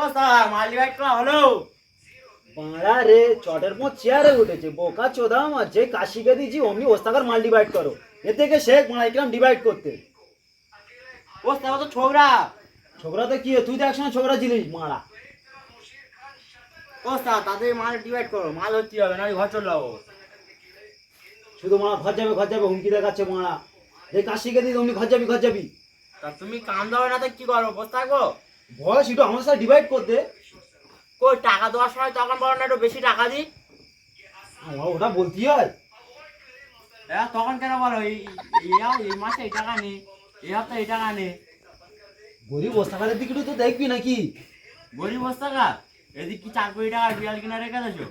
ও sir মাল divide করা হলো। বাড়া রে চটের পর চেয়ারে উঠেছে বোকা চোদাম আর যে কাশিকে দিয়েছি অমনি ওস্তাকার মাল ডিভাইড করো এর থেকে শেখ মানে কিরম ডিভাইড করতে। ও স্যার তো ছোকরা। ছোকরাতে কি তুই তো একসময় ছোকরা ছিলিস মারা। ও স্যার তাদের মাল ডিভাইড করো, মাল হতে হবে না ঘর চলে যাবো। শুধু মারা ঘর যাবে হুমকি দেখাচ্ছে মারা যে কাশিকে দিস অমনি ঘর যাবি। তা তুমি কাম দাও না তো কি করবো, বসে থাকবো? বয়স একটু আমার সাথে ডিভাইড করতে। কই টাকা দেওয়ার সময় তখন বলো না একটু বেশি টাকা দিই। আমার ওটা বলতেই হয়। হ্যাঁ তখন কেন বলো এই মাসে এই টাকা নেই, এই হপ্তাহে এই টাকা নেই। গরিব ওস্তাকারের দিকে একটু তো দেখবি নাকি। গরিব বসে থাকা, এদিক কি 4 কোটি টাকা বিড়াল কিনা রেখে দেছো?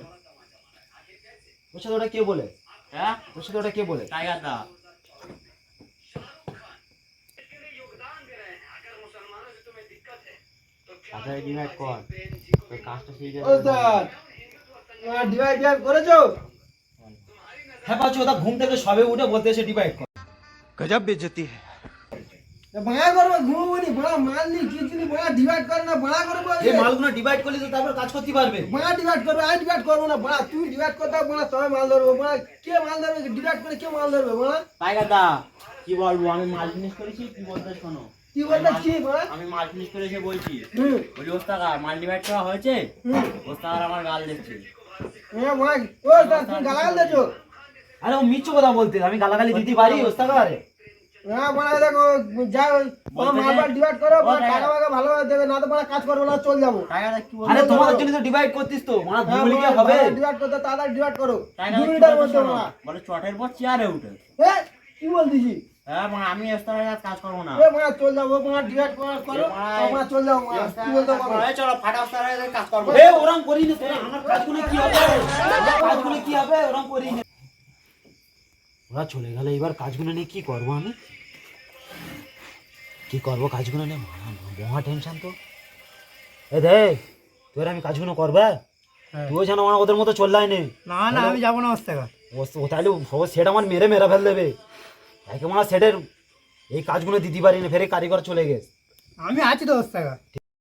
তোর সাথে ওটা কে বলে? হ্যাঁ তোর সাথে ওটা কে বলে? টাইগার দা। আচ্ছা ডিভাইড কর, তোর কাজটা সেই ডিভাইড করেছো? হ্যাঁ পাচ্ছ ওটা ঘুম থেকে সবে উঠে বলতে এসে ডিভাইড কর। गजब बेइज्जती है। ভাড়া করবো ঘুমবনি ভাড়া মাল নি কিছু নি ভাড়া ডিভাইড কর না ভাড়া করবো এই মালগুলো ডিভাইড করলে তো তারপর কাজ করতে পারবে। ভাড়া ডিভাইড করবো আমি ডিভাইড করবো না ভাড়া তুই ডিভাইড করতে ভাড়া তবে মাল ধরবো ভাড়া কে মাল ধরবে ডিভাইড করে কে মাল ধরবে ভাড়া টাইগার দা কি বলবো, আমি মাল ফিনিশ করেছি, কি বলতে শোনো। কি বলতে কি ভাড়া আমি মাল ফিনিশ করে এসে বলছি হুম ওই ওস্তাকার মাল ডিভাইড করা হয়েছে, ওস্তাকার আমার গাল দিচ্ছে। হ্যাঁ ভাড়া ও তুমি গালাগাল দেছো আরে ও মিথ্যে কথা বলতে আমি গালাগালি দিতে পারি ওস্তাকারে। হ্যাঁ ভাড়া দেখো যা মাল মাল ডিভাইড করো টাকা ফাকা ভালোভাবে দেবে না তো ভাড়া কাজ করবো না চল যাবো টাইগার দা কি বলবো? আরে তোমাদের জন্য তো ডিভাইড করতিস তো মানে দুগুলি কি হবে? ডিভাইড করতে তাড়াতাড়ি ডিভাইড করো টাইগার 2 দা কি মিনিটের বলতে মধ্যে শোনো, ভাড়া বলে চটের পর চেয়ারে উঠে। হ্যাঁ কি বলতিছি হ্যাঁ মানে আমি ওস্তাকার কাছে কাজ করবো না। এ ভাড়া চল যাবো ভাড়া ডিভাইড করো ভাড়া চল যাবো ভাড়া কি বলতে পারো চলো ফাটা ওস্তাকার কাছে কাজ করবো। এ ওরম করি না তোরা আমার কাজগুলো কি হবে? আমার কাজগুলো কি হবে ওরম করি না। ওরা চলে গেল এবার কাজগুলো নিয়ে কি করব আমি? কি করব কাজগুলো নিয়ে মহা টেনশন তো। এ দেখ তোর আমি কাজগুলো করবে তুইও যেন আমার ওদের মতো চললাই নে। না না আমি যাবো না ওস্তাকার ও তাহলে সেট আমার মেরে ফেল দেবে। একে মানে সেটের এই কাজগুলো দিতে পারি না ফেরে কারিগর চলে গেছে। আমি আছি তো ওস্তাকার।